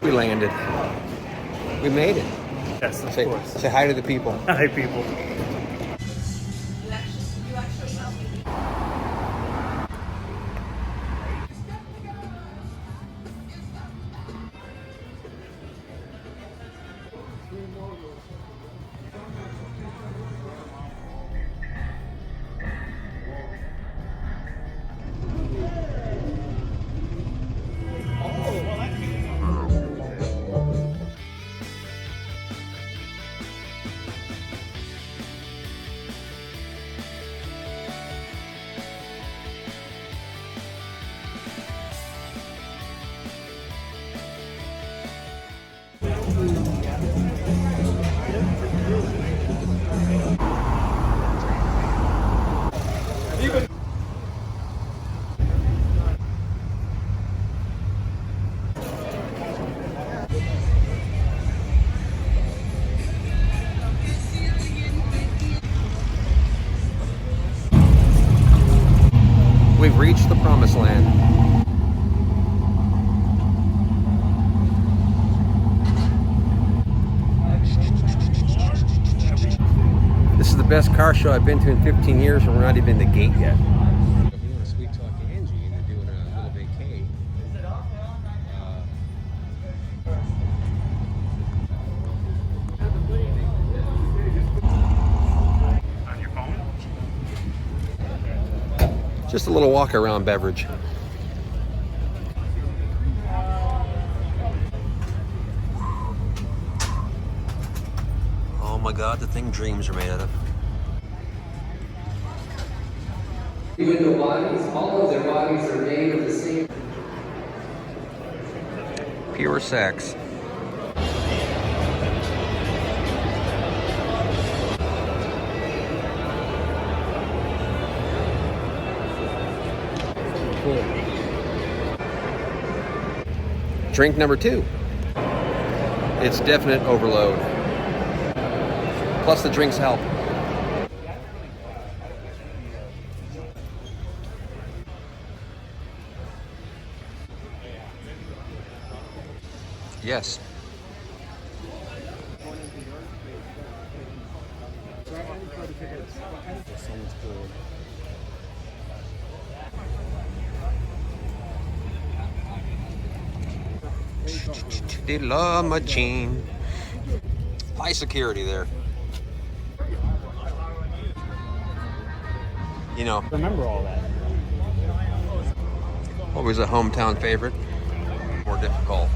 We landed. We made it. Yes, of course. Say hi to the people. Hi, people. We've reached the promised land. This is the best car show I've been to in 15 years, and we're not even in the gate yet. If you want to sweet talk Angie into doing a little vacay, On your phone? just a little walk around beverage. Oh my God, the thing dreams are made out of. Window bodies, all of their bodies are made of the same. Pure sex. Drink number 2. It's definite overload. Plus the drinks help. Yes. The La Machine. High security there. You know, Remember all that. always a hometown favorite. More difficult.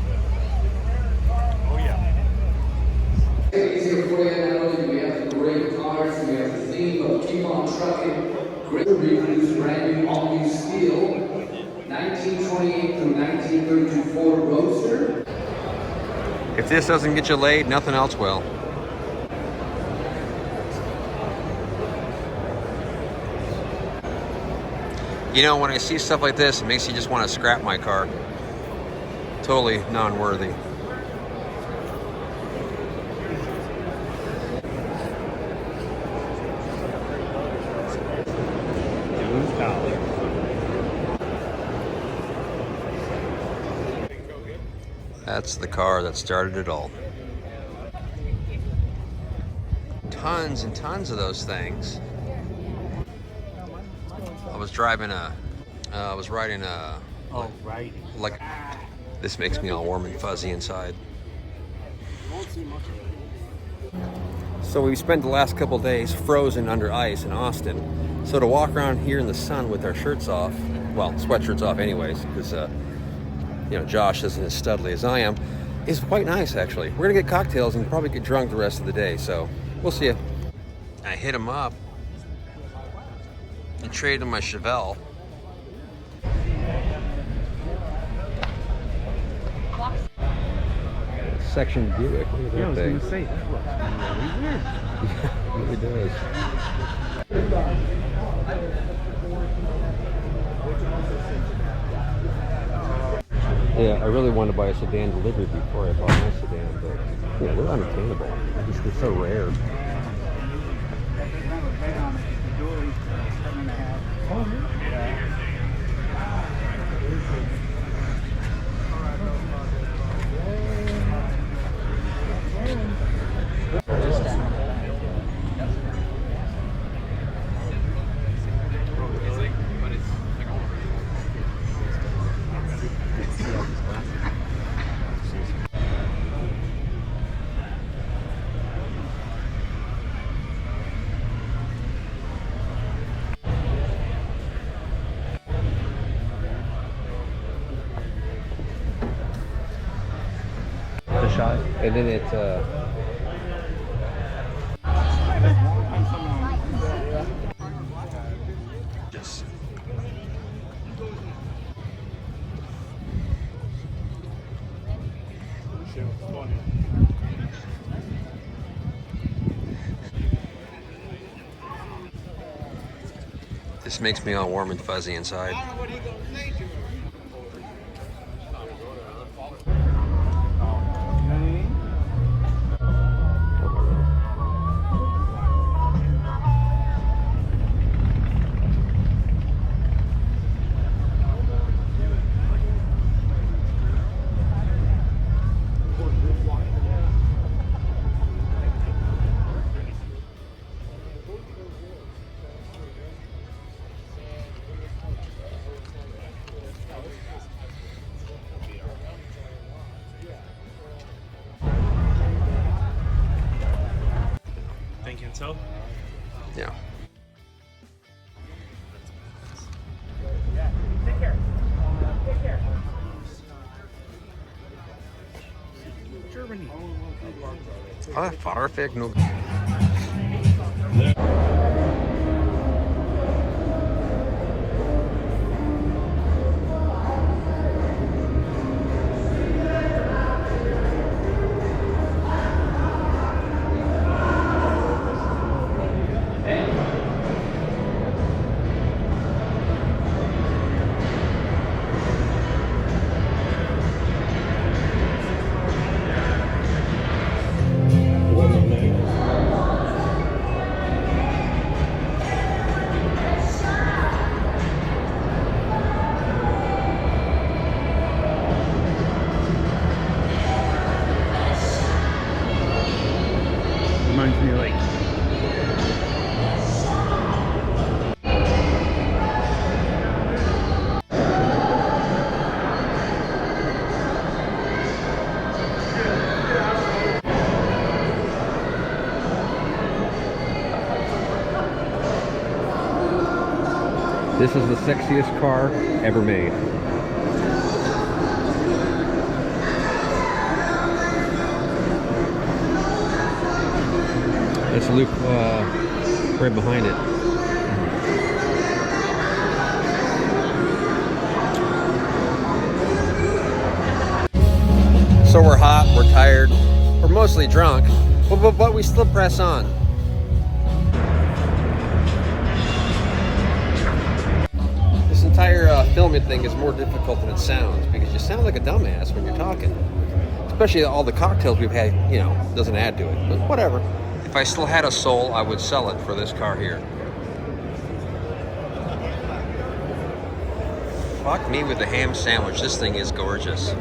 Oh, yeah. Easier for you. Not only do we have the great cars, we have the theme of keep on trucking. Great reproduced brand new all new steel, 1928 through 1932 Ford Roadster. If this doesn't get you laid, nothing else will. You know, when I see stuff like this, it makes you just want to scrap my car. Totally non-worthy. That's the car that started it all. Tons and tons of those things. I was riding a, Oh, right. like, this makes me all warm and fuzzy inside. So we spent the last couple days frozen under ice in Austin. So to walk around here in the sun with our shirts off, well, sweatshirts off anyways, because you know, Josh isn't as studly as I am, is quite nice actually. We're gonna get cocktails and probably get drunk the rest of the day, so we'll see you. I hit him up and traded him my Chevelle. section Buick. Look at that Yeah, I was thing. gonna say that looks really weird. Yeah, it really does. Yeah, I really wanted to buy a sedan delivery before I bought my sedan, but yeah, they're unattainable. They're so rare. The shot. And then it's just this makes me all warm and fuzzy inside. Thinking so? Yeah. Take care. Take care. Germany. Ah, Fahrwerk nur. Reminds me of like This is the sexiest car ever made. That's Luke right behind it. So we're hot, we're tired, we're mostly drunk, but we still press on. This entire filming thing is more difficult than it sounds because you sound like a dumbass when you're talking. Especially all the cocktails we've had, you know, doesn't add to it, but whatever. If I still had a soul, I would sell it for this car here. Fuck me with the ham sandwich. This thing is gorgeous.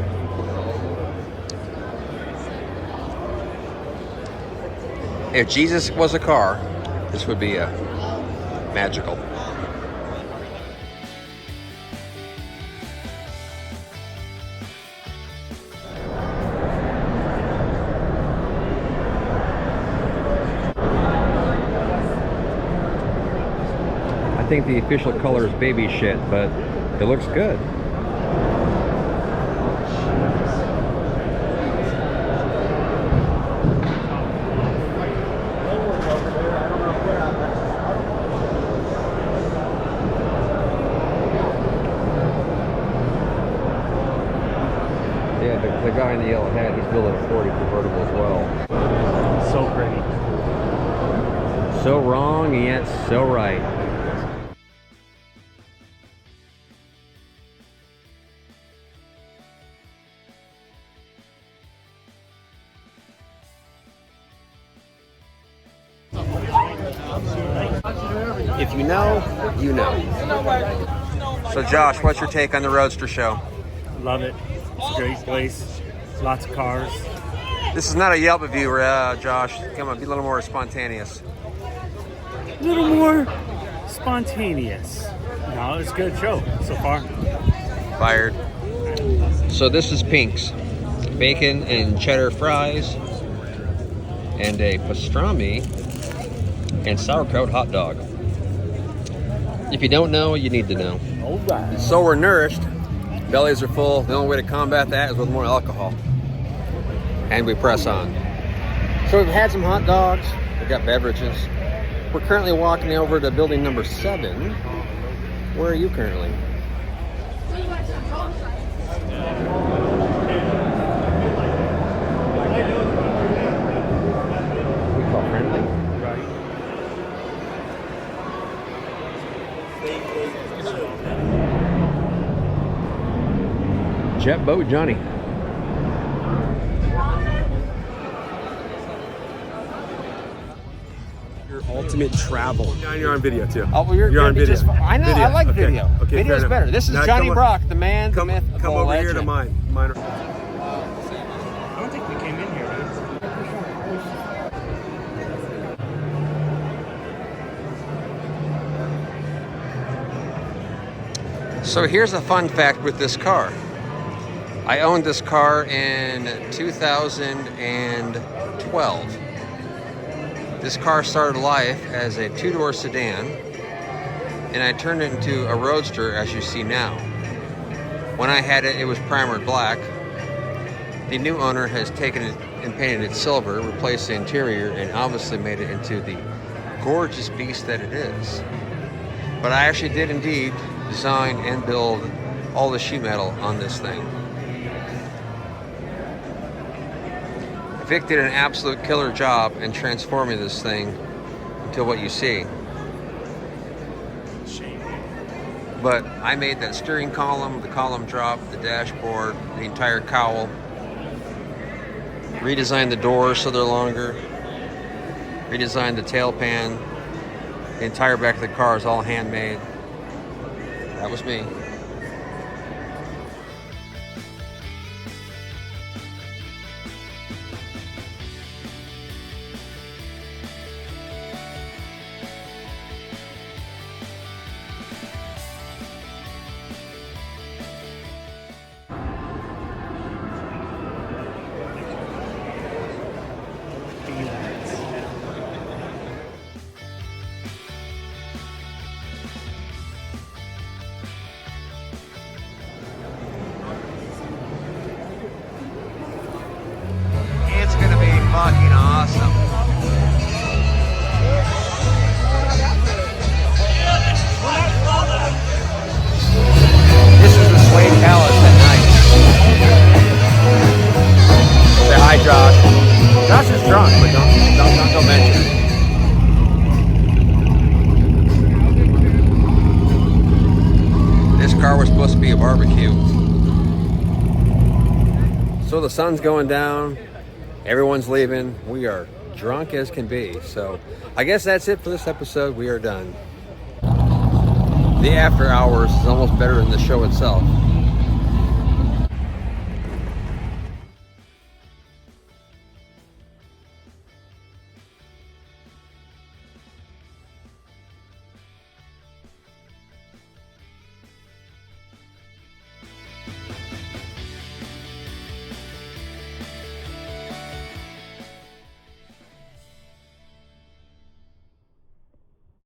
If Jesus was a car, this would be magical. I think the official color is baby shit, but it looks good. Yeah, The guy in the yellow hat, he's building a 40 convertible as well. So pretty. So wrong, and yet so right. If you know, you know. So Josh, what's your take on the Roadster show? Love it. It's a great place. Lots of cars. This is not a Yelp review, Josh. Come on, be a little more spontaneous. A little more spontaneous. No, it's a good show so far. Fired. So this is Pink's. Bacon and cheddar fries. And a pastrami and sauerkraut hot dog. If you don't know, you need to know. All right. So we're nourished. Bellies are full. The only way to combat that is with more alcohol. And we press on. So we've had some hot dogs. We've got beverages. We're currently walking over to building number 7. Where are you currently? We call friendly. Jet Boat Johnny. Your ultimate travel. You're on video too. Oh, well, you're on video. I know. Video. I like Okay. video. Okay, Video's fair better. enough. This is Now Johnny come on. Brock, the man, Come the myth, the over legend. here to mine. Mine. I don't think we came in here, right? So here's a fun fact with this car. I owned this car in 2012. This car started life as a 2-door sedan, and I turned it into a Roadster as you see now. When I had it, it was primered black. The new owner has taken it and painted it silver, replaced the interior, and obviously made it into the gorgeous beast that it is. But I actually did indeed design and build all the sheet metal on this thing. Vic did an absolute killer job in transforming this thing into what you see. But I made that steering column, the column drop, the dashboard, the entire cowl. Redesigned the doors so they're longer. Redesigned the tailpan. The entire back of the car is all handmade. That was me. It's gonna be fucking awesome. This is the Suede Palace at night. Say hi, Josh. Josh is drunk, but don't mention it. This car was supposed to be a barbecue. So the sun's going down, everyone's leaving, we are drunk as can be. So I guess that's it for this episode. We are done. The after hours is almost better than the show itself.